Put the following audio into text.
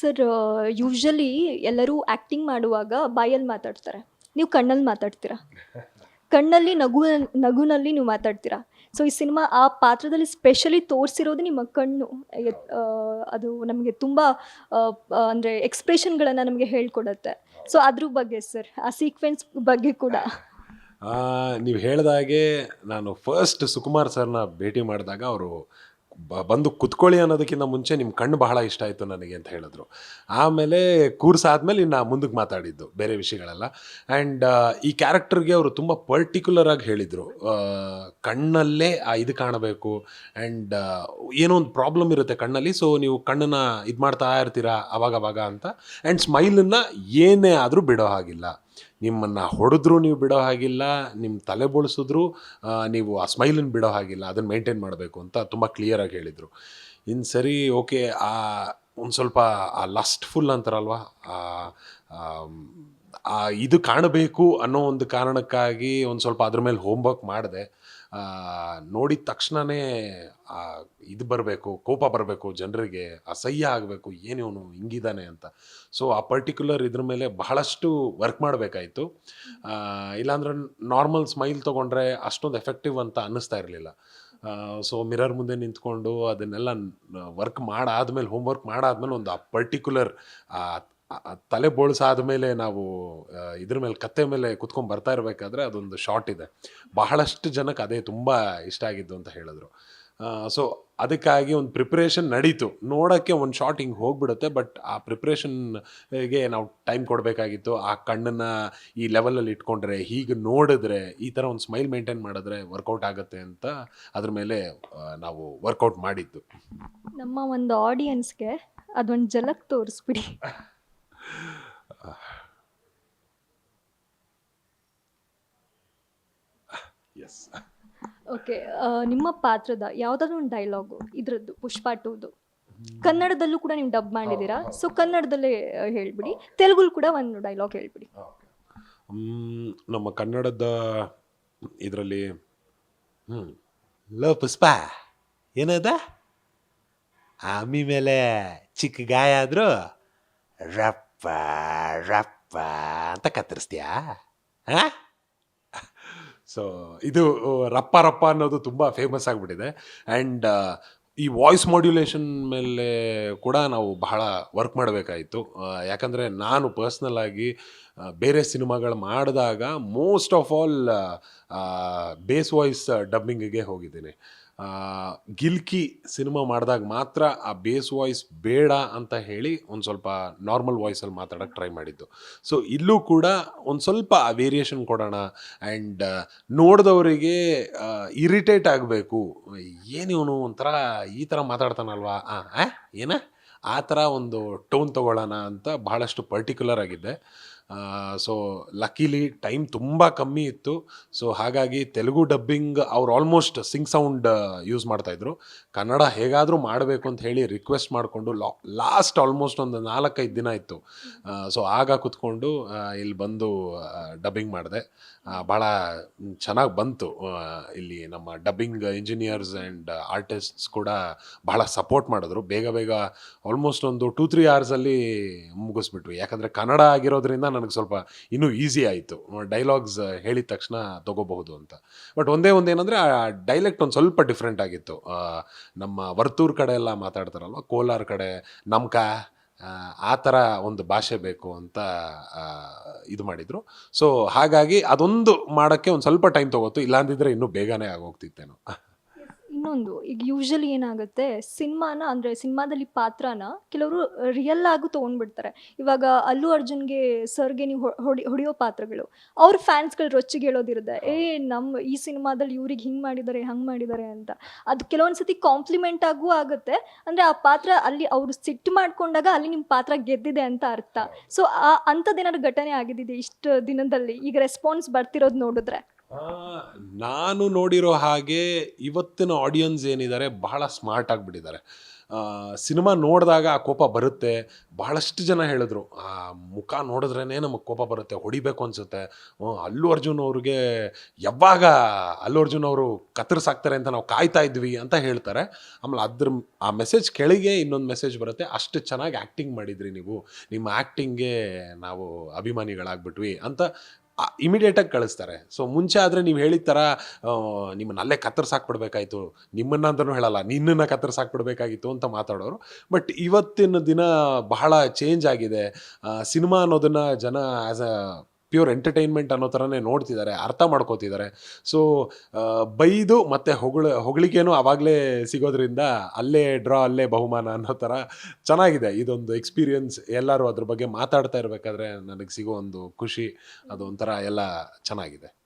Sir, usually ಎಲ್ಲರೂ acting ಮಾಡುವಾಗ ಬಾಯಲ್ಲಿ ಮಾತಾಡ್ತಾರೆ. ನೀವು ಕಣ್ಣಲ್ಲಿ ಮಾತಾಡ್ತೀರಾ. ಕಣ್ಣಲ್ಲಿ ನಗುನಲ್ಲಿ ನೀವು ಮಾತಾಡ್ತೀರಾ. ಸೊ ಈ ಸಿನಿಮಾ ಆ ಪಾತ್ರದಲ್ಲಿ ಸ್ಪೆಷಲಿ ತೋರಿಸಿರೋದು ನಿಮ್ಮ ಕಣ್ಣು. ಅದು ನಮಗೆ ತುಂಬ ಅಂದರೆ ಎಕ್ಸ್‌ಪ್ರೆಷನ್‌ಗಳನ್ನ ನಮಗೆ ಹೇಳ್ಕೊಡತ್ತೆ. ಸೊ ಅದ್ರ ಬಗ್ಗೆ ಸರ್, ಆ ಸೀಕ್ವೆನ್ಸ್ ಬಗ್ಗೆ ಕೂಡ. ನೀವು ಹೇಳ್ದಾಗೆ ನಾನು ಫಸ್ಟ್ ಸುಕುಮಾರ್ ಸರ್ನ ಭೇಟಿ ಮಾಡಿದಾಗ ಅವರು ಬಂದು ಕುತ್ಕೊಳ್ಳಿ ಅನ್ನೋದಕ್ಕಿಂತ ಮುಂಚೆ ನಿಮ್ಮ ಕಣ್ಣು ಬಹಳ ಇಷ್ಟ ಆಯಿತು ನನಗೆ ಅಂತ ಹೇಳಿದ್ರು. ಆಮೇಲೆ ಕೂರ್ಸಾದ್ಮೇಲೆ ಇನ್ನು ಮುಂದಕ್ಕೆ ಮಾತಾಡಿದ್ದು ಬೇರೆ ವಿಷಯಗಳೆಲ್ಲ. ಆ್ಯಂಡ್ ಈ ಕ್ಯಾರೆಕ್ಟರ್ಗೆ ಅವರು ತುಂಬ ಪರ್ಟಿಕ್ಯುಲರ್ ಆಗಿ ಹೇಳಿದರು, ಕಣ್ಣಲ್ಲೇ ಇದು ಕಾಣಬೇಕು. ಆ್ಯಂಡ್ ಏನೋ ಒಂದು ಪ್ರಾಬ್ಲಮ್ ಇರುತ್ತೆ ಕಣ್ಣಲ್ಲಿ, ಸೊ ನೀವು ಕಣ್ಣನ್ನು ಇದು ಮಾಡ್ತಾ ಇರ್ತೀರಾ ಅವಾಗವಾಗ ಅಂತ. ಆ್ಯಂಡ್ ಸ್ಮೈಲನ್ನು ಏನೇ ಆದರೂ ಬಿಡೋ ಹಾಗಿಲ್ಲ, ನಿಮ್ಮನ್ನು ಹೊಡೆದ್ರೂ ನೀವು ಬಿಡೋ ಹಾಗಿಲ್ಲ, ನಿಮ್ಮ ತಲೆ ಬೋಳಿಸಿದ್ರು ನೀವು ಆ ಸ್ಮೈಲನ್ನು ಬಿಡೋ ಹಾಗಿಲ್ಲ, ಅದನ್ನು ಮೇಂಟೈನ್ ಮಾಡಬೇಕು ಅಂತ ತುಂಬ ಕ್ಲಿಯರಾಗಿ ಹೇಳಿದರು. ಇನ್ನು ಸರಿ, ಓಕೆ, ಒಂದು ಸ್ವಲ್ಪ ಆ ಲಸ್ಟ್ಫುಲ್ ಅಂತಾರಲ್ವ, ಇದು ಕಾಣಬೇಕು ಅನ್ನೋ ಒಂದು ಕಾರಣಕ್ಕಾಗಿ ಒಂದು ಸ್ವಲ್ಪ ಅದ್ರ ಮೇಲೆ ಹೋಮ್ವರ್ಕ್ ಮಾಡಿದೆ. ನೋಡಿದ ತಕ್ಷಣವೇ ಇದು ಬರಬೇಕು, ಕೋಪ ಬರಬೇಕು, ಜನರಿಗೆ ಅಸಹ್ಯ ಆಗಬೇಕು, ಏನಿವನು ಹಿಂಗಿದ್ದಾನೆ ಅಂತ. ಸೊ ಆ ಪರ್ಟಿಕ್ಯುಲರ್ ಇದ್ರ ಮೇಲೆ ಬಹಳಷ್ಟು ವರ್ಕ್ ಮಾಡಬೇಕಾಯಿತು. ಇಲ್ಲಾಂದ್ರೆ ನಾರ್ಮಲ್ ಸ್ಮೈಲ್ ತೊಗೊಂಡ್ರೆ ಅಷ್ಟೊಂದು ಎಫೆಕ್ಟಿವ್ ಅಂತ ಅನ್ನಿಸ್ತಾ ಇರಲಿಲ್ಲ. ಸೊ ಮಿರರ್ ಮುಂದೆ ನಿಂತ್ಕೊಂಡು ಅದನ್ನೆಲ್ಲ ವರ್ಕ್ ಮಾಡಾದ್ಮೇಲೆ, ಹೋಮ್ವರ್ಕ್ ಮಾಡಾದ್ಮೇಲೆ ಒಂದು ಆ ಪರ್ಟಿಕ್ಯುಲರ್ ತಲೆ ಬೋಳ್ಸಾದ್ಮೇಲೆ ನಾವು ಇದ್ರ ಮೇಲೆ ಕತ್ತೆ ಮೇಲೆ ಕುತ್ಕೊಂಡು ಬರ್ತಾ ಇರಬೇಕಾದ್ರೆ ಅದೊಂದು ಶಾಟ್ ಇದೆ, ಬಹಳಷ್ಟು ಜನಕ್ಕೆ ಅದೇ ತುಂಬ ಇಷ್ಟ ಆಗಿದ್ದು ಅಂತ ಹೇಳಿದ್ರು. ಸೊ ಅದಕ್ಕಾಗಿ ಒಂದು ಪ್ರಿಪ್ರೇಷನ್ ನಡೀತು. ನೋಡೋಕ್ಕೆ ಒಂದು ಶಾಟ್ ಹಿಂಗೆ ಹೋಗ್ಬಿಡುತ್ತೆ, ಬಟ್ ಆ ಪ್ರಿಪ್ರೇಷನ್ಗೆ ನಾವು ಟೈಮ್ ಕೊಡಬೇಕಾಗಿತ್ತು. ಆ ಕಣ್ಣನ್ನು ಈ ಲೆವೆಲಲ್ಲಿ ಇಟ್ಕೊಂಡ್ರೆ, ಹೀಗೆ ನೋಡಿದ್ರೆ, ಈ ಥರ ಒಂದು ಸ್ಮೈಲ್ ಮೇಂಟೈನ್ ಮಾಡಿದ್ರೆ ವರ್ಕೌಟ್ ಆಗುತ್ತೆ ಅಂತ ಅದ್ರ ಮೇಲೆ ನಾವು ವರ್ಕೌಟ್ ಮಾಡಿದ್ದು. ನಮ್ಮ ಒಂದು ಆಡಿಯನ್ಸ್ಗೆ ಅದೊಂದು ಝಲಕ್ ತೋರಿಸ್ಬಿಡಿ. ಎಸ್. ಓಕೆ, ನಿಮ್ಮ ಪಾತ್ರದ ಯಾವುದಾದ್ರೂ ಒಂದು ಡೈಲಾಗು ಇದ್ರದ್ದು ಪುಷ್ಪ 2ದು ಕನ್ನಡದಲ್ಲೂ ಕೂಡ ನೀವು ಡಬ್ ಮಾಡಿದ್ದೀರಾ. ಸೊ ಕನ್ನಡದಲ್ಲೇ ಹೇಳ್ಬಿಡಿ, ತೆಲುಗು ಕೂಡ ಒಂದು ಡೈಲಾಗ್ ಹೇಳ್ಬಿಡಿ. ನಮ್ಮ ಕನ್ನಡದ ಇದರಲ್ಲಿ ಲೋ ಪುಷ್ಪ, ಏನದ ಆಮಿ ಮೇಲೆ ಚಿಕ್ಕ ಗಾಯ ಆದರೂ ರಪ್ಪ ರಪ್ಪ ಅಂತ ಕತ್ತರಿಸ್ತೀಯಾ? ಹಾಂ, ಸೊ ಇದು ರಪ್ಪ ರಪ್ಪ ಅನ್ನೋದು ತುಂಬ ಫೇಮಸ್ ಆಗಿಬಿಟ್ಟಿದೆ. ಆ್ಯಂಡ್ ಈ ವಾಯ್ಸ್ ಮಾಡ್ಯುಲೇಷನ್ ಮೇಲೆ ಕೂಡ ನಾವು ಬಹಳ ವರ್ಕ್ ಮಾಡಬೇಕಾಯಿತು. ಯಾಕಂದರೆ ನಾನು ಪರ್ಸ್ನಲ್ಲಾಗಿ ಬೇರೆ ಸಿನಿಮಾಗಳು ಮಾಡಿದಾಗ most of all base voice ಡಬ್ಬಿಂಗಿಗೆ ಹೋಗಿದ್ದೀನಿ. ಗಿಲ್ಕಿ ಸಿನಿಮಾ ಮಾಡಿದಾಗ ಮಾತ್ರ ಆ ಬೇಸ್ ವಾಯ್ಸ್ ಬೇಡ ಅಂತ ಹೇಳಿ ಒಂದು ಸ್ವಲ್ಪ ನಾರ್ಮಲ್ ವಾಯ್ಸಲ್ಲಿ ಮಾತಾಡೋಕ್ಕೆ ಟ್ರೈ ಮಾಡಿದ್ದು. ಸೊ ಇಲ್ಲೂ ಕೂಡ ಒಂದು ಸ್ವಲ್ಪ ವೇರಿಯೇಷನ್ ಕೊಡೋಣ. ಆ್ಯಂಡ್ ನೋಡಿದವರಿಗೆ ಇರಿಟೇಟ್ ಆಗಬೇಕು, ಏನಿವನು ಒಂಥರ ಈ ಥರ ಮಾತಾಡ್ತಾನಲ್ವಾ, ಏನ ಆ ಥರ ಒಂದು ಟೋನ್ ತೊಗೊಳ್ಳೋಣ ಅಂತ ಬಹಳಷ್ಟು ಪರ್ಟಿಕ್ಯುಲರ್ ಆಗಿದ್ದೆ. ಸೊ ಲಕ್ಕಿಲಿ ಟೈಮ್ ತುಂಬ ಕಮ್ಮಿ ಇತ್ತು. ಸೊ ಹಾಗಾಗಿ ತೆಲುಗು ಡಬ್ಬಿಂಗ್ ಅವ್ರು ಆಲ್ಮೋಸ್ಟ್ ಸಿಂಗ್ ಸೌಂಡ್ ಯೂಸ್ ಮಾಡ್ತಾಯಿದ್ರು. ಕನ್ನಡ ಹೇಗಾದರೂ ಮಾಡಬೇಕು ಅಂತ ಹೇಳಿ ರಿಕ್ವೆಸ್ಟ್ ಮಾಡಿಕೊಂಡು ಲಾಸ್ಟ್ ಆಲ್ಮೋಸ್ಟ್ ಒಂದು 4-5 ದಿನ ಇತ್ತು. ಸೊ ಆಗ ಕೂತ್ಕೊಂಡು ಇಲ್ಲಿ ಬಂದು ಡಬ್ಬಿಂಗ್ ಮಾಡಿದೆ. ಭಾಳ ಚೆನ್ನಾಗಿ ಬಂತು. ಇಲ್ಲಿ ನಮ್ಮ ಡಬ್ಬಿಂಗ್ ಇಂಜಿನಿಯರ್ಸ್ ಆ್ಯಂಡ್ ಆರ್ಟಿಸ್ಟ್ಸ್ ಕೂಡ ಬಹಳ ಸಪೋರ್ಟ್ ಮಾಡಿದ್ರು. ಬೇಗ ಬೇಗ ಆಲ್ಮೋಸ್ಟ್ ಒಂದು 2-3 ಅವರ್ಸಲ್ಲಿ ಮುಗಿಸ್ಬಿಟ್ವಿ. ಯಾಕಂದರೆ ಕನ್ನಡ ಆಗಿರೋದ್ರಿಂದ ನನಗೆ ಸ್ವಲ್ಪ ಇನ್ನೂ ಈಸಿ ಆಯಿತು, ಡೈಲಾಗ್ಸ್ ಹೇಳಿದ ತಕ್ಷಣ ತೊಗೋಬಹುದು ಅಂತ. ಬಟ್ ಒಂದೇನಂದರೆ ಆ ಡೈಲೆಕ್ಟ್ ಒಂದು ಸ್ವಲ್ಪ ಡಿಫ್ರೆಂಟ್ ಆಗಿತ್ತು. ನಮ್ಮ ವರ್ತೂರ್ ಕಡೆ ಎಲ್ಲ ಮಾತಾಡ್ತಾರಲ್ವ, ಕೋಲಾರ ಕಡೆ ನಮ್ಕ ಆ ಥರ ಒಂದು ಭಾಷೆ ಬೇಕು ಅಂತ ಇದು ಮಾಡಿದರು. ಸೊ ಹಾಗಾಗಿ ಅದೊಂದು ಮಾಡೋಕ್ಕೆ ಒಂದು ಸ್ವಲ್ಪ ಟೈಮ್ ತೊಗೋತು, ಇಲ್ಲಾಂದಿದ್ರೆ ಇನ್ನೂ ಬೇಗನೆ ಆಗೋಗ್ತಿತ್ತೇನೋ. ಇನ್ನೊಂದು, ಈಗ ಯೂಶಲಿ ಏನಾಗುತ್ತೆ, ಅಂದರೆ ಸಿನಿಮಾದಲ್ಲಿ ಪಾತ್ರನ ಕೆಲವರು ರಿಯಲ್ ಆಗು ತೊಗೊಂಡ್ಬಿಡ್ತಾರೆ. ಇವಾಗ ಅಲ್ಲು ಅರ್ಜುನ್ಗೆ ಸರ್ಗೆ ನೀವು ಹೊಡೆಯೋ ಪಾತ್ರಗಳು, ಅವ್ರ ಫ್ಯಾನ್ಸ್ಗಳು ರೊಚ್ಚಿಗೆ ಹೇಳೋದಿರುತ್ತೆ, ನಮ್ಮ ಈ ಸಿನಿಮಾದಲ್ಲಿ ಇವ್ರಿಗೆ ಹಿಂಗೆ ಮಾಡಿದ್ದಾರೆ ಹಂಗೆ ಮಾಡಿದ್ದಾರೆ ಅಂತ. ಅದು ಕೆಲವೊಂದು ಸತಿ ಕಾಂಪ್ಲಿಮೆಂಟ್ ಆಗೂ ಆಗುತ್ತೆ. ಅಂದರೆ ಆ ಪಾತ್ರ ಅಲ್ಲಿ ಅವರು ಸಿಟ್ಟು ಮಾಡ್ಕೊಂಡಾಗ ಅಲ್ಲಿ ನಿಮ್ಮ ಪಾತ್ರ ಗೆದ್ದಿದೆ ಅಂತ ಅರ್ಥ. ಸೊ ಅಂಥದ್ದೇನಾದ್ರು ಘಟನೆ ಆಗಿದ್ದಿದೆ ಇಷ್ಟು ದಿನದಲ್ಲಿ, ಈಗ ರೆಸ್ಪಾನ್ಸ್ ಬರ್ತಿರೋದು ನೋಡಿದ್ರೆ? ನಾನು ನೋಡಿರೋ ಹಾಗೆ ಇವತ್ತಿನ ಆಡಿಯನ್ಸ್ ಏನಿದ್ದಾರೆ ಬಹಳ ಸ್ಮಾರ್ಟ್ ಆಗಿಬಿಟ್ಟಿದ್ದಾರೆ. ಸಿನಿಮಾ ನೋಡಿದಾಗ ಆ ಕೋಪ ಬರುತ್ತೆ. ಬಹಳಷ್ಟು ಜನ ಹೇಳಿದ್ರು, "ಆ ಮುಖ ನೋಡಿದ್ರೇ ನಮಗೆ ಕೋಪ ಬರುತ್ತೆ, ಹೊಡಿಬೇಕು ಅನಿಸುತ್ತೆ. ಅಲ್ಲು ಅರ್ಜುನ್ ಅವ್ರಿಗೆ ಯಾವಾಗ ಅಲ್ಲು ಅರ್ಜುನ್ ಅವರು ಕತ್ತರಿಸಾಕ್ತಾರೆ ಅಂತ ನಾವು ಕಾಯ್ತಾ ಇದ್ವಿ" ಅಂತ ಹೇಳ್ತಾರೆ. ಆಮೇಲೆ ಆ ಮೆಸೇಜ್ ಕೆಳಗೆ ಇನ್ನೊಂದು ಮೆಸೇಜ್ ಬರುತ್ತೆ, "ಅಷ್ಟು ಚೆನ್ನಾಗಿ ಆ್ಯಕ್ಟಿಂಗ್ ಮಾಡಿದ್ರಿ ನೀವು, ನಿಮ್ಮ ಆ್ಯಕ್ಟಿಂಗ್ಗೆ ನಾವು ಅಭಿಮಾನಿಗಳಾಗ್ಬಿಟ್ವಿ" ಅಂತ ಇಮಿಡಿಯೇಟಾಗಿ ಕಳಿಸ್ತಾರೆ. ಸೊ ಮುಂಚೆ ಆದರೆ ನೀವು ಹೇಳಿದ ಥರ ನಿಮ್ಮನ್ನ ಅಲ್ಲೇ ಕತ್ತರಿಸಾಕ್ಬಿಡ್ಬೇಕಾಯ್ತು, ನಿಮ್ಮನ್ನ ಅಂತಲೂ ಹೇಳಲ್ಲ, ನಿನ್ನನ್ನು ಕತ್ತರಿಸಾಕ್ಬಿಡ್ಬೇಕಾಗಿತ್ತು ಅಂತ ಮಾತಾಡೋರು. ಬಟ್ ಇವತ್ತಿನ ದಿನ ಬಹಳ ಚೇಂಜ್ ಆಗಿದೆ. ಸಿನಿಮಾ ಅನ್ನೋದನ್ನು ಜನ ಆ್ಯಸ್ ಅ ಪ್ಯೂರ್ ಎಂಟರ್ಟೈನ್ಮೆಂಟ್ ಅನ್ನೋ ಥರನೇ ನೋಡ್ತಿದ್ದಾರೆ, ಅರ್ಥ ಮಾಡ್ಕೋತಿದ್ದಾರೆ. ಸೊ ಬೈದು ಮತ್ತು ಹೊಗಳಿಕೆನೂ ಆವಾಗಲೇ ಸಿಗೋದ್ರಿಂದ ಅಲ್ಲೇ ಡ್ರಾ ಅಲ್ಲೇ ಬಹುಮಾನ ಅನ್ನೋ ಥರ ಚೆನ್ನಾಗಿದೆ ಇದೊಂದು ಎಕ್ಸ್ಪೀರಿಯನ್ಸ್. ಎಲ್ಲರೂ ಅದ್ರ ಬಗ್ಗೆ ಮಾತಾಡ್ತಾ ಇರಬೇಕಾದ್ರೆ ನನಗೆ ಸಿಗೋ ಒಂದು ಖುಷಿ, ಅದು ಒಂಥರ ಎಲ್ಲ ಚೆನ್ನಾಗಿದೆ.